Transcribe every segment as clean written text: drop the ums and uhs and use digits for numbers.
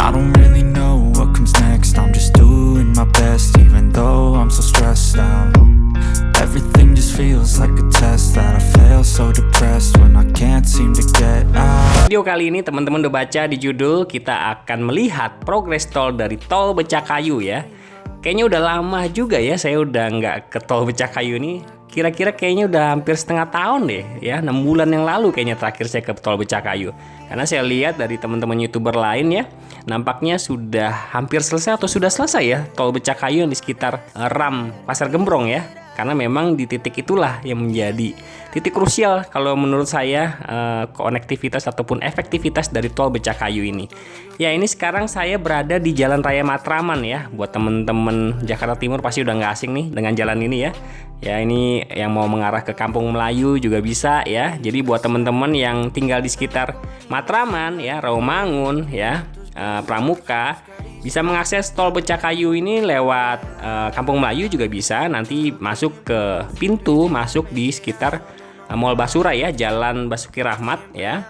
I don't really know what comes next. I'm just doing my best, even though I'm so stressed out. Everything just feels like a test that I fail, so depressed when I can't seem to get out. Video kali ini teman-teman udah baca di judul, kita akan melihat progres tol dari tol Becakayu ya. Kayaknya udah lama juga ya saya udah nggak ke tol Becakayu nih. Kira-kira kayaknya udah hampir setengah tahun deh ya, 6 bulan yang lalu kayaknya terakhir saya ke tol Becakayu. Karena saya lihat dari teman-teman YouTuber lain ya, nampaknya sudah hampir selesai atau sudah selesai ya tol Becakayu yang di sekitar RAM Pasar Gembrong ya. Karena memang di titik itulah yang menjadi titik krusial kalau menurut saya konektivitas ataupun efektivitas dari tol Becakayu ini. Ya, ini sekarang saya berada di Jalan Raya Matraman ya. Buat teman-teman Jakarta Timur pasti udah nggak asing nih dengan jalan ini ya. Ya, ini yang mau mengarah ke Kampung Melayu juga bisa ya. Jadi buat teman-teman yang tinggal di sekitar Matraman ya, Rawamangun ya, Pramuka, bisa mengakses tol Becakayu ini lewat Kampung Melayu juga bisa. Nanti masuk ke pintu masuk di sekitar Mall Basura ya, Jalan Basuki Rahmat ya.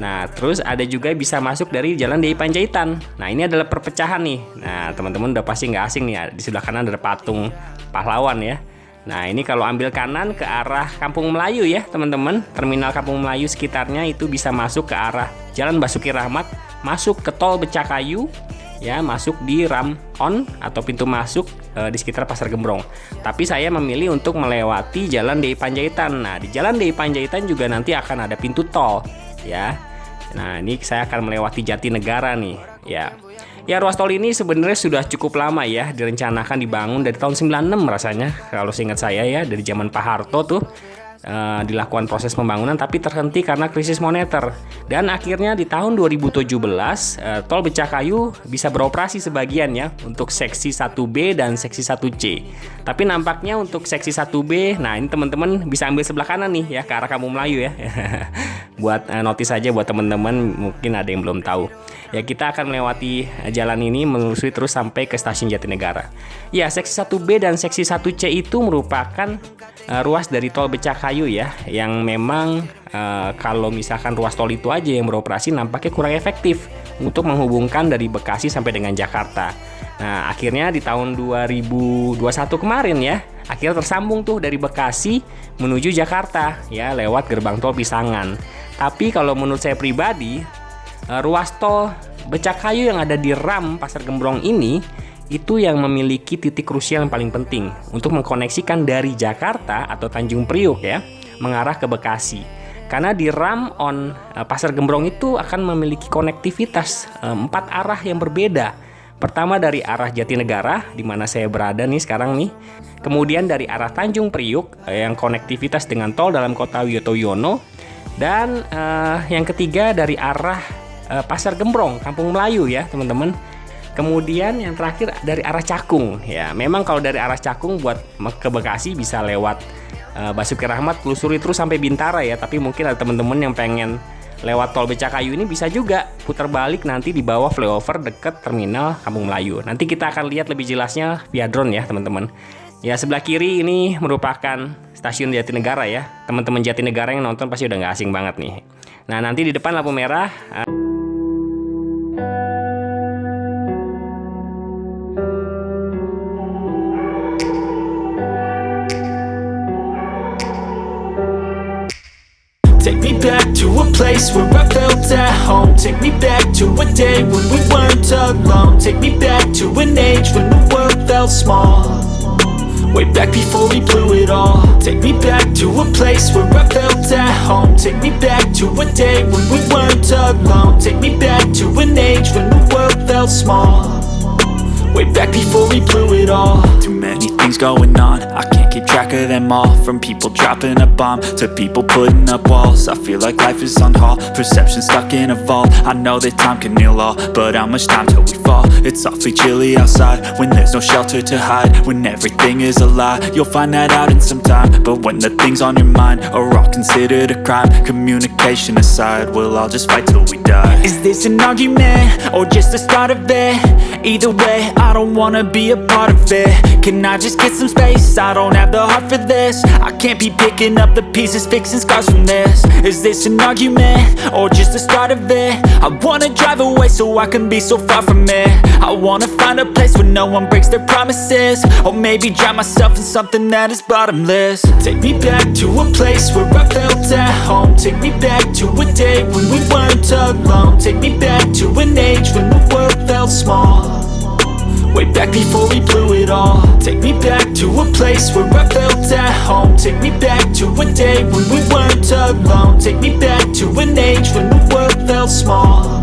Nah, terus ada juga bisa masuk dari Jalan DI Panjaitan. Nah, ini adalah perpecahan nih. Nah, teman-teman udah pasti nggak asing nih ya. Di sebelah kanan ada patung pahlawan ya. Nah, ini kalau ambil kanan ke arah Kampung Melayu ya teman-teman, terminal Kampung Melayu sekitarnya itu bisa masuk ke arah Jalan Basuki Rahmat, masuk ke tol Becakayu ya, masuk di Ram-On atau pintu masuk di sekitar Pasar Gembrong. Tapi saya memilih untuk melewati Jalan DI Panjaitan. Nah, di Jalan DI Panjaitan juga nanti akan ada pintu tol ya. Nah, ini saya akan melewati Jatinegara nih ya. Ya, ruas tol ini sebenarnya sudah cukup lama ya, direncanakan dibangun dari tahun 96 rasanya kalau seingat saya ya, dari zaman Pak Harto tuh dilakukan proses pembangunan, tapi terhenti karena krisis moneter. Dan akhirnya di tahun 2017 tol Becakayu bisa beroperasi sebagian ya untuk seksi 1B dan seksi 1C. Tapi nampaknya untuk seksi 1B, nah ini teman-teman bisa ambil sebelah kanan nih ya, ke arah Kampung Melayu ya. Buat notis aja buat teman-teman mungkin ada yang belum tahu. Ya, kita akan melewati jalan ini menelusuri terus sampai ke stasiun Jatinegara. Ya, seksi 1B dan seksi 1C itu merupakan ruas dari tol Becakayu ya, yang memang kalau misalkan ruas tol itu aja yang beroperasi nampaknya kurang efektif untuk menghubungkan dari Bekasi sampai dengan Jakarta. Nah, akhirnya di tahun 2021 kemarin ya, akhirnya tersambung tuh dari Bekasi menuju Jakarta ya lewat gerbang tol Pisangan. Tapi kalau menurut saya pribadi, ruas tol Becakayu yang ada di RAM Pasar Gembrong ini itu yang memiliki titik krusial yang paling penting untuk mengkoneksikan dari Jakarta atau Tanjung Priok ya mengarah ke Bekasi. Karena di Ram-On Pasar Gembrong itu akan memiliki konektivitas 4 arah yang berbeda. Pertama dari arah Jatinegara di mana saya berada nih sekarang nih. Kemudian dari arah Tanjung Priok yang konektivitas dengan tol dalam kota Wiyoto Wiono. Dan yang ketiga dari arah Pasar Gembrong, Kampung Melayu ya teman-teman. Kemudian yang terakhir dari arah Cakung ya. Memang kalau dari arah Cakung buat ke Bekasi bisa lewat Basuki Rahmat, telusuri terus sampai Bintara ya. Tapi mungkin ada teman-teman yang pengen lewat tol Becakayu ini bisa juga putar balik nanti di bawah flyover dekat terminal Kampung Melayu. Nanti kita akan lihat lebih jelasnya via drone ya teman-teman. Ya, sebelah kiri ini merupakan stasiun Jatinegara ya. Teman-teman Jatinegara yang nonton pasti udah nggak asing banget nih. Nah, nanti di depan lampu merah Take me back to a place where I felt at home. Take me back to a day when we weren't alone. Take me back to an age when the world felt small. Way back before we blew it all. Take me back to a place where I felt at home. Take me back to a day when we weren't alone. Take me back to an age when the world felt small. Way back before we blew it all. Too many things going on, I can't keep track of them all. From people dropping a bomb to people putting up walls. I feel like life is on hold, perception stuck in a vault. I know that time can heal all, but how much time till we fall? It's awfully chilly outside when there's no shelter to hide. When everything is a lie, you'll find that out in some time. But when the things on your mind are all considered a crime, communication aside, we'll all just fight till we die. Is this an argument or just the start of it? Either way, I don't wanna be a part of it. Can I just get some space? I don't have have the heart for this. I can't be picking up the pieces, fixing scars from this. Is this an argument, or just the start of it? I wanna drive away so I can be so far from it. I wanna find a place where no one breaks their promises, or maybe drown myself in something that is bottomless. Take me back to a place where I felt at home. Take me back to a day when we weren't alone. Take me back to an age when the world felt small, way back before we blew it all. Take me back to a place where I felt at home. Take me back to a day when we weren't alone. Take me back to an age when the world felt small,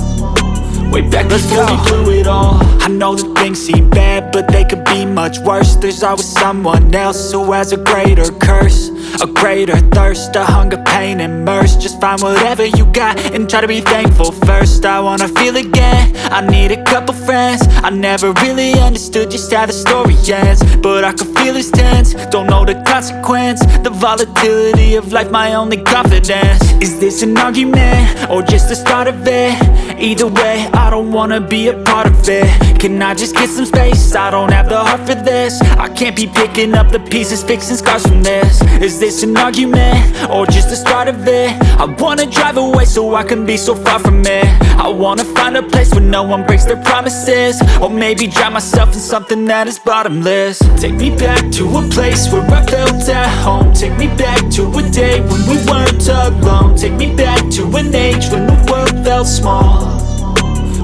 way back before we blew it all. I know that things seem bad, but they could be much worse. There's always someone else who has a greater curse, a greater thirst, a hunger, pain, and mercy. Just find whatever you got and try to be thankful first. I wanna feel again, I need a couple friends. I never really understood just how the story ends, but I can feel it's tense, don't know the consequence. The volatility of life, my only confidence. Is this an argument, or just the start of it? Either way, I don't wanna be a part of it. Can I just get some space? I don't have the heart for this. I can't be picking up the pieces, fixing scars from this. Is this an argument, or just the start of it? I wanna drive away so I can be so far from it. I wanna find a place where no one breaks their promises, or maybe drown myself in something that is bottomless. Take me back to a place where I felt at home. Take me back to a day when we weren't alone. Take me back to an age when the world felt small,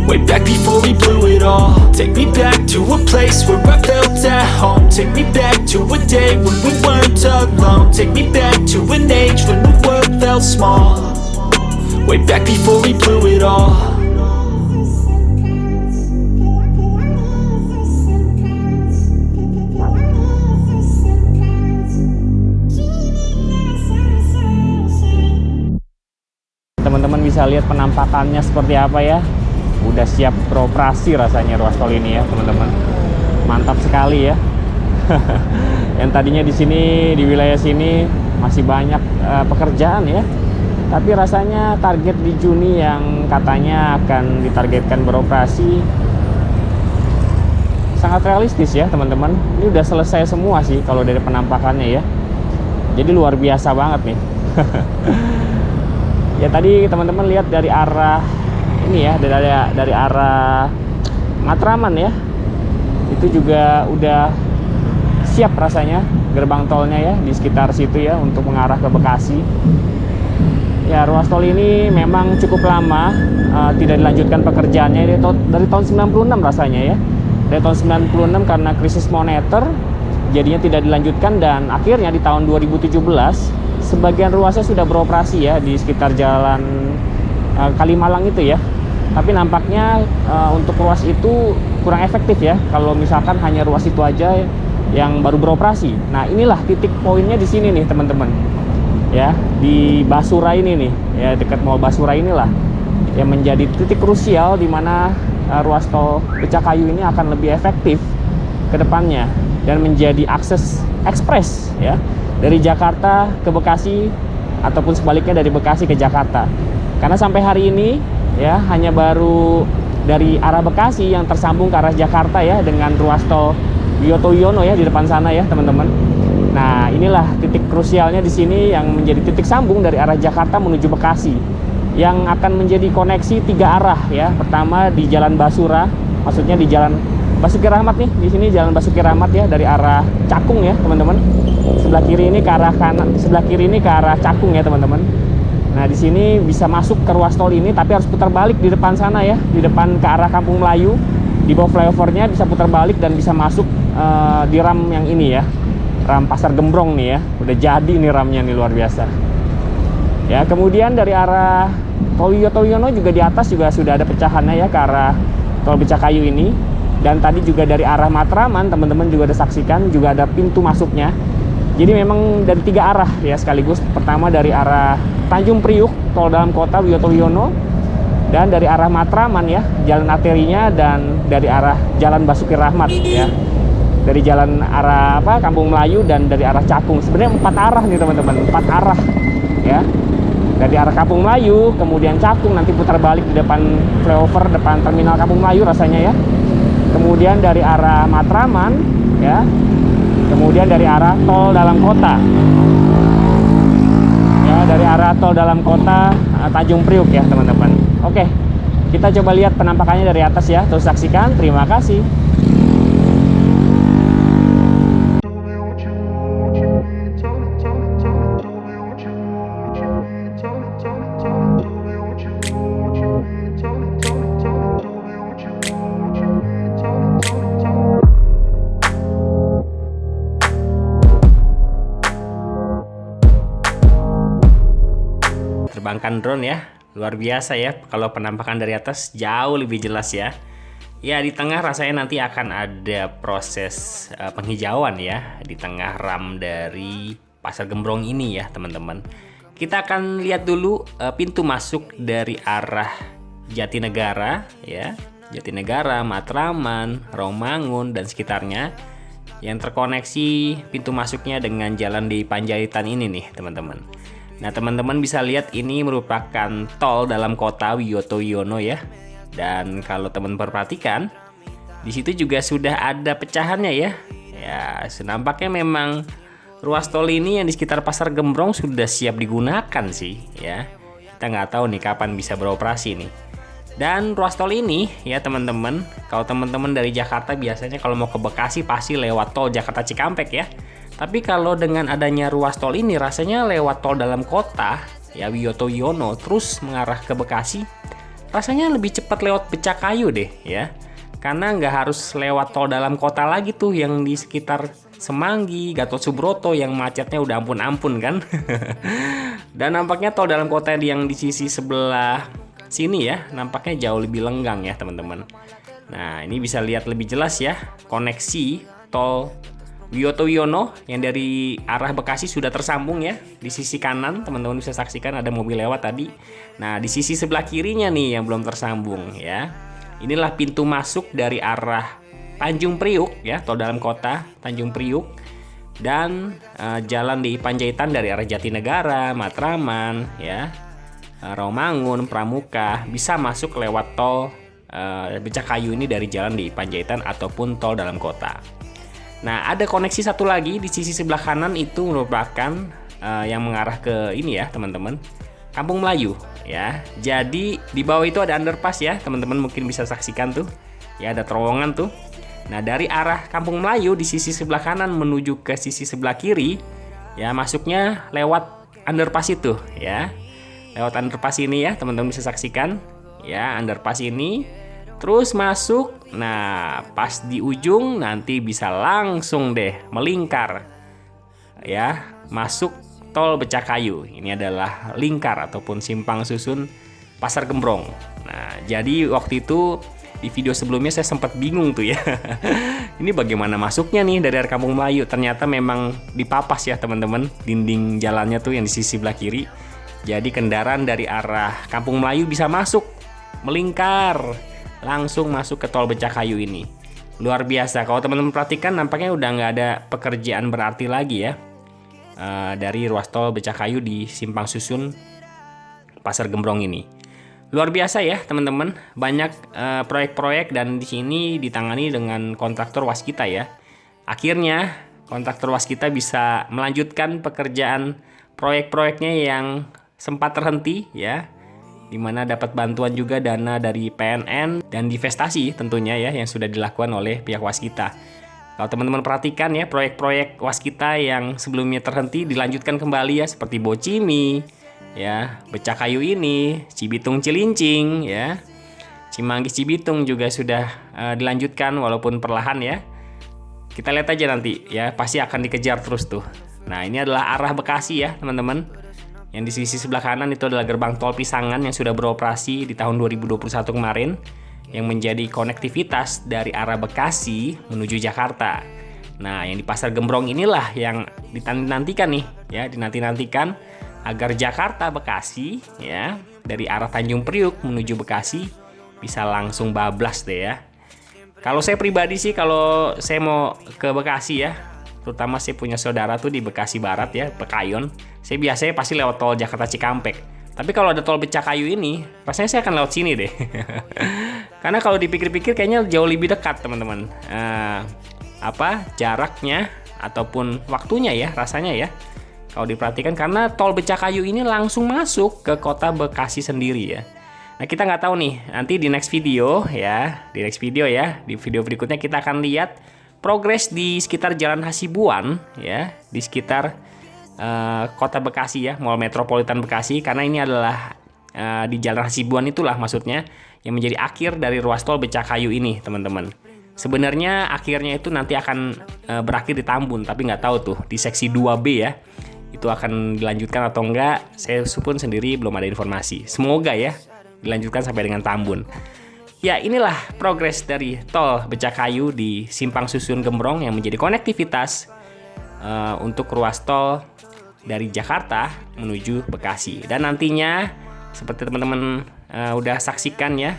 way back before we blew it all. Take me back to a place where I felt at home. Take me back to a day when we weren't alone. Take me back to an age when the world felt small, way back before we blew it all. Teman-teman bisa lihat penampakannya seperti apa ya. Udah siap beroperasi rasanya ruas tol ini ya, teman-teman. Mantap sekali ya. Yang tadinya di sini, di wilayah sini masih banyak pekerjaan ya. Tapi rasanya target di Juni yang katanya akan ditargetkan beroperasi sangat realistis ya, teman-teman. Ini udah selesai semua sih kalau dari penampakannya ya. Jadi luar biasa banget nih. Ya tadi teman-teman lihat dari arah ini ya, dari arah Matraman ya, itu juga udah siap rasanya gerbang tolnya ya di sekitar situ ya untuk mengarah ke Bekasi. Ya ruas tol ini memang cukup lama tidak dilanjutkan pekerjaannya dari tahun 96 rasanya ya. Dari tahun 96 karena krisis moneter jadinya tidak dilanjutkan, dan akhirnya di tahun 2017 sebagian ruasnya sudah beroperasi ya di sekitar jalan Kalimalang itu ya. Tapi nampaknya untuk ruas itu kurang efektif ya kalau misalkan hanya ruas itu aja yang baru beroperasi. Nah inilah titik poinnya di sini nih teman-teman ya, di Basura ini nih ya, dekat Mall Basura inilah yang menjadi titik krusial di mana ruas tol Becakayu ini akan lebih efektif ke depannya dan menjadi akses ekspres ya dari Jakarta ke Bekasi ataupun sebaliknya dari Bekasi ke Jakarta. Karena sampai hari ini ya hanya baru dari arah Bekasi yang tersambung ke arah Jakarta ya dengan ruas tol Wiyoto Wiono ya di depan sana ya teman-teman. Nah inilah titik krusialnya di sini yang menjadi titik sambung dari arah Jakarta menuju Bekasi, yang akan menjadi koneksi 3 arah ya. Pertama di Jalan Basura, maksudnya di Jalan Basuki Rahmat nih, di sini Jalan Basuki Rahmat ya dari arah Cakung ya teman-teman. Sebelah kiri ini ke arah kanan, sebelah kiri ini ke arah Cakung ya teman-teman. Nah di sini bisa masuk ke ruas tol ini, tapi harus putar balik di depan sana ya, di depan ke arah Kampung Melayu. Di bawah flyovernya bisa putar balik dan bisa masuk di ram yang ini ya, ram Pasar Gembrong nih ya. Udah jadi nih ramnya nih, luar biasa. Ya kemudian dari arah tol Wiyoto Wiono juga di atas juga sudah ada pecahannya ya ke arah tol Becakayu ini. Dan tadi juga dari arah Matraman teman-teman juga ada saksikan, juga ada pintu masuknya. Jadi memang dari 3 arah ya sekaligus. Pertama dari arah Tanjung Priuk, tol dalam kota Wiyoto Wiono, dan dari arah Matraman ya, jalan arterinya, dan dari arah Jalan Basuki Rahmat ya. Dari jalan arah Kampung Melayu dan dari arah Cakung. Sebenarnya 4 arah nih teman-teman, 4 arah ya. Dari arah Kampung Melayu, kemudian Cakung, nanti putar balik di depan flyover depan terminal Kampung Melayu rasanya ya. Kemudian dari arah Matraman ya, kemudian dari arah tol dalam kota. Ya, dari arah tol dalam kota Tanjung Priuk ya, teman-teman. Oke, kita coba lihat penampakannya dari atas ya. Terus saksikan. Terima kasih. Terbangkan drone ya, luar biasa ya. Kalau penampakan dari atas jauh lebih jelas ya. Ya, di tengah rasanya nanti akan ada proses penghijauan ya, di tengah RAM dari Pasar Gembrong ini ya, teman-teman. Kita akan lihat dulu pintu masuk dari arah Jatinegara ya, Jatinegara, Matraman, Romangun dan sekitarnya, yang terkoneksi pintu masuknya dengan jalan di Panjaitan ini nih, teman-teman. Nah, teman-teman bisa lihat ini merupakan tol dalam kota Wiyoto Wiono ya. Dan kalau teman perhatikan, di situ juga sudah ada pecahannya ya. Ya, nampaknya memang ruas tol ini yang di sekitar Pasar Gembrong sudah siap digunakan sih ya. Kita nggak tahu nih kapan bisa beroperasi nih. Dan ruas tol ini ya, teman-teman, kalau teman-teman dari Jakarta biasanya kalau mau ke Bekasi pasti lewat tol Jakarta Cikampek ya. Tapi kalau dengan adanya ruas tol ini rasanya lewat tol dalam kota ya, Wiyoto Wiono terus mengarah ke Bekasi, rasanya lebih cepat lewat Becakayu deh ya. Karena nggak harus lewat tol dalam kota lagi tuh yang di sekitar Semanggi, Gatot Subroto yang macetnya udah ampun-ampun kan. Dan nampaknya tol dalam kota yang di sisi sebelah sini ya, nampaknya jauh lebih lenggang ya, teman-teman. Nah, ini bisa lihat lebih jelas ya, koneksi tol Wiyoto Wiono yang dari arah Bekasi sudah tersambung ya. Di sisi kanan teman-teman bisa saksikan ada mobil lewat tadi. Nah, di sisi sebelah kirinya nih yang belum tersambung ya. Inilah pintu masuk dari arah Tanjung Priuk ya, tol dalam kota Tanjung Priuk. Dan jalan di Panjaitan dari arah Jatinegara, Matraman ya, Romangun, Pramuka bisa masuk lewat tol Becakayu ini dari jalan di Panjaitan ataupun tol dalam kota. Nah, ada koneksi satu lagi di sisi sebelah kanan, itu merupakan yang mengarah ke ini ya, teman-teman, Kampung Melayu ya. Jadi di bawah itu ada underpass ya, teman-teman mungkin bisa saksikan tuh. Ya, ada terowongan tuh. Nah, dari arah Kampung Melayu di sisi sebelah kanan menuju ke sisi sebelah kiri ya, masuknya lewat underpass itu ya. Lewat underpass ini ya, teman-teman bisa saksikan ya, underpass ini. Terus masuk, nah pas di ujung nanti bisa langsung deh melingkar ya, masuk tol Becakayu. Ini adalah lingkar ataupun simpang susun Pasar Gembrong. Nah, jadi waktu itu di video sebelumnya saya sempat bingung tuh ya. Ini bagaimana masuknya nih dari arah Kampung Melayu. Ternyata memang dipapas ya, teman-teman, dinding jalannya tuh yang di sisi sebelah kiri. Jadi kendaraan dari arah Kampung Melayu bisa masuk, melingkar, langsung masuk ke tol Becakayu ini. Luar biasa. Kalau teman-teman perhatikan, nampaknya udah nggak ada pekerjaan berarti lagi ya dari ruas tol Becakayu di simpang susun Pasar Gembrong ini. Luar biasa ya, teman-teman. Banyak proyek-proyek dan di sini ditangani dengan kontraktor waskita ya. Akhirnya kontraktor waskita bisa melanjutkan pekerjaan proyek-proyeknya yang sempat terhenti ya, di mana dapat bantuan juga dana dari PNN dan divestasi tentunya ya, yang sudah dilakukan oleh pihak waskita. Kalau teman-teman perhatikan ya, proyek-proyek waskita yang sebelumnya terhenti dilanjutkan kembali ya, seperti Bocimi ya, Becakayu ini, Cibitung Cilincing ya, Cimanggis Cibitung juga sudah dilanjutkan walaupun perlahan ya. Kita lihat aja nanti ya, pasti akan dikejar terus tuh. Nah, ini adalah arah Bekasi ya, teman-teman. Yang di sisi sebelah kanan itu adalah gerbang tol Pisangan yang sudah beroperasi di tahun 2021 kemarin, yang menjadi konektivitas dari arah Bekasi menuju Jakarta. Nah, yang di Pasar Gembrong inilah yang dinantikan nih ya, dinantikan agar Jakarta Bekasi ya, dari arah Tanjung Priuk menuju Bekasi bisa langsung bablas deh ya. Kalau saya pribadi sih, kalau saya mau ke Bekasi ya, terutama saya punya saudara tuh di Bekasi Barat ya, Pekayon, saya biasanya pasti lewat tol Jakarta Cikampek. Tapi kalau ada tol Becakayu ini, rasanya saya akan lewat sini deh. Karena kalau dipikir-pikir kayaknya jauh lebih dekat, teman-teman. Jaraknya ataupun waktunya ya rasanya ya. Kalau diperhatikan karena tol Becakayu ini langsung masuk ke kota Bekasi sendiri ya. Nah kita nggak tahu nih, nanti di next video ya, di video berikutnya kita akan lihat progres di sekitar Jalan Hasibuan ya, di sekitar kota Bekasi ya, Mall Metropolitan Bekasi, karena ini adalah di Jalan Hasibuan itulah maksudnya yang menjadi akhir dari ruas tol Becakayu ini teman-teman. Sebenarnya akhirnya itu nanti akan berakhir di Tambun, tapi nggak tahu tuh di seksi 2B ya. Itu akan dilanjutkan atau enggak, saya pun sendiri belum ada informasi. Semoga ya dilanjutkan sampai dengan Tambun. Ya inilah progres dari tol Becakayu di Simpang Susun Gembrong yang menjadi konektivitas untuk ruas tol dari Jakarta menuju Bekasi. Dan nantinya seperti teman-teman udah saksikan ya,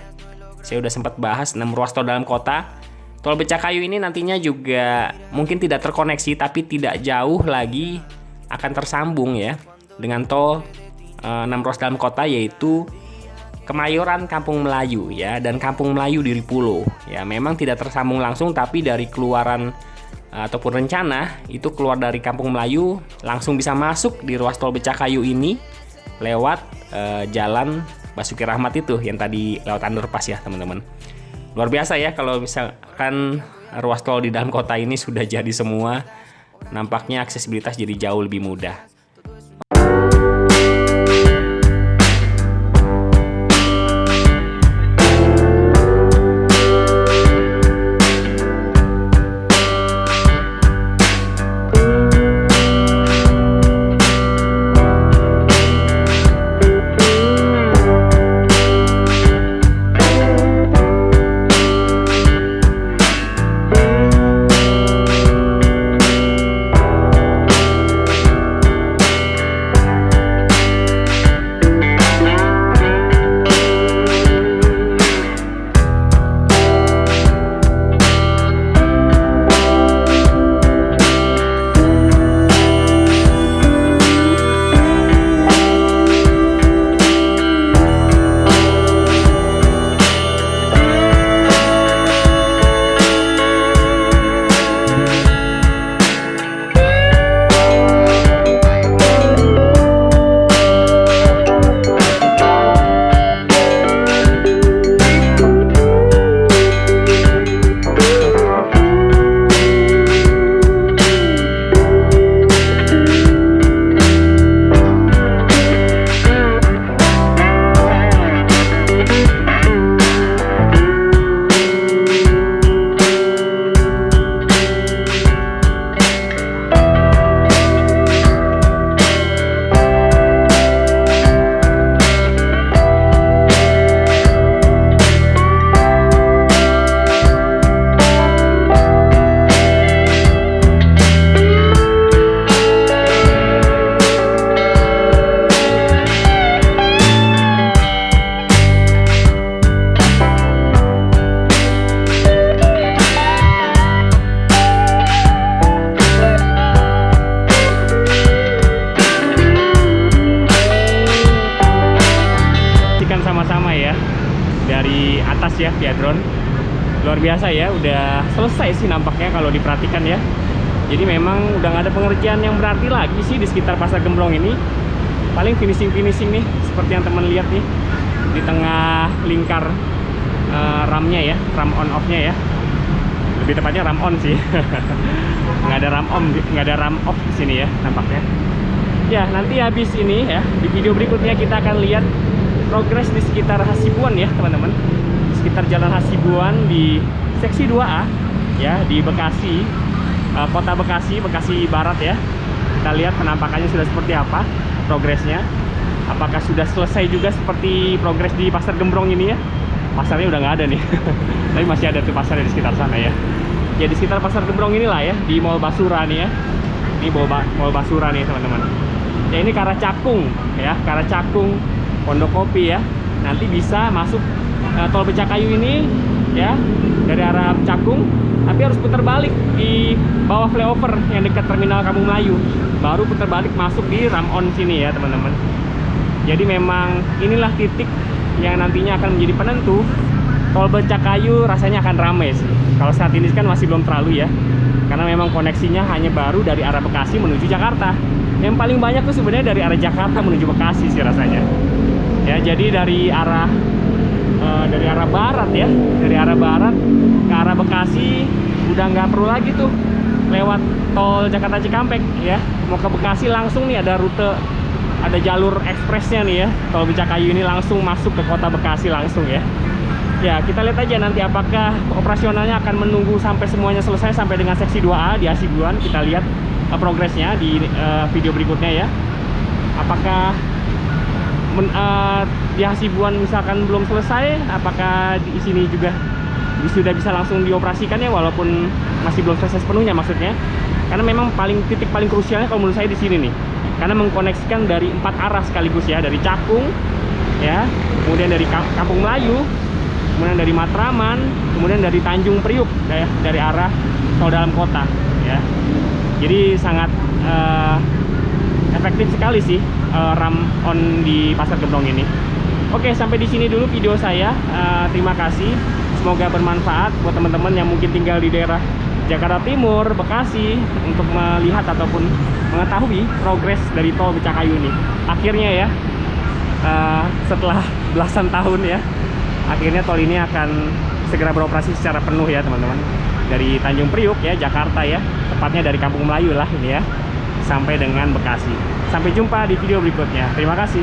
saya udah sempat bahas 6 ruas tol dalam kota. Tol Becakayu ini nantinya juga mungkin tidak terkoneksi, tapi tidak jauh lagi akan tersambung ya dengan tol 6 ruas dalam kota, yaitu Kemayoran Kampung Melayu ya, dan Kampung Melayu Diripulo ya. Memang tidak tersambung langsung, tapi dari keluaran ataupun rencana itu keluar dari Kampung Melayu langsung bisa masuk di ruas tol Becakayu ini lewat jalan Basuki Rahmat itu yang tadi lewat underpass ya teman-teman. Luar biasa ya kalau misalkan ruas tol di dalam kota ini sudah jadi semua. Nampaknya aksesibilitas jadi jauh lebih mudah. atas ya via drone. Luar biasa ya, udah selesai sih nampaknya kalau diperhatikan ya. Jadi memang udah nggak ada pengerjaan yang berarti lagi sih di sekitar Pasar Gembrong ini. Paling finishing nih, seperti yang teman lihat nih di tengah lingkar ramnya ya, ram on off-nya ya. Lebih tepatnya ram on sih. nggak ada ram off di sini ya nampaknya. Ya, nanti habis ini ya, di video berikutnya kita akan lihat progres di sekitar Hasibuan ya teman-teman. Sekitar Jalan Hasibuan di seksi 2A ya, di Bekasi, kota Bekasi Barat ya. Kita lihat penampakannya sudah seperti apa progresnya. Apakah sudah selesai juga seperti progres di Pasar Gembrong ini ya. Pasarnya udah nggak ada nih. Tapi masih ada tuh pasarnya di sekitar sana ya. Ya di sekitar Pasar Gembrong inilah ya, di Mall Basura nih ya. Ini Mall Basura nih teman-teman. Ya ini ke arah Cakung ya, ke arah Cakung, Pondokopi ya. Nanti bisa masuk tol Becakayu ini ya, dari arah Cakung, tapi harus putar balik di bawah flyover yang dekat terminal Kampung Melayu. Baru putar balik masuk di Ramon sini ya teman-teman. Jadi memang inilah titik yang nantinya akan menjadi penentu tol Becakayu rasanya akan ramai sih. Kalau saat ini kan masih belum terlalu ya. karena memang koneksinya hanya baru dari arah Bekasi menuju Jakarta. Yang paling banyak tuh sebenarnya dari arah Jakarta menuju Bekasi sih rasanya. Ya, jadi dari arah barat ya, dari arah barat ke arah Bekasi udah nggak perlu lagi tuh lewat tol Jakarta Cikampek ya. Mau ke Bekasi langsung nih ada rute, ada jalur ekspresnya nih ya, tol Becakayu ini langsung masuk ke kota Bekasi langsung ya. Ya, kita lihat aja nanti apakah operasionalnya akan menunggu sampai semuanya selesai sampai dengan seksi 2A di Hasibuan. Kita lihat progresnya di video berikutnya ya. Apakah di Hasibuan misalkan belum selesai, apakah di sini juga sudah bisa langsung dioperasikan ya, walaupun masih belum selesai sepenuhnya maksudnya. Karena memang titik paling krusialnya kalau menurut saya di sini nih. Karena mengkoneksikan dari 4 arah sekaligus ya, dari Cakung ya, kemudian dari Kampung Melayu, kemudian dari Matraman, kemudian dari Tanjung Priuk ya, dari arah tol dalam kota ya. Jadi sangat efektif sekali sih ram on di Pasar Gembrong ini. Oke, sampai di sini dulu video saya. Terima kasih. Semoga bermanfaat buat teman-teman yang mungkin tinggal di daerah Jakarta Timur, Bekasi, untuk melihat ataupun mengetahui progres dari tol Becakayu ini. Akhirnya ya, setelah belasan tahun ya, akhirnya tol ini akan segera beroperasi secara penuh ya teman-teman. Dari Tanjung Priuk ya, Jakarta ya, tepatnya dari Kampung Melayu lah ini ya, sampai dengan Bekasi. Sampai jumpa di video berikutnya. Terima kasih.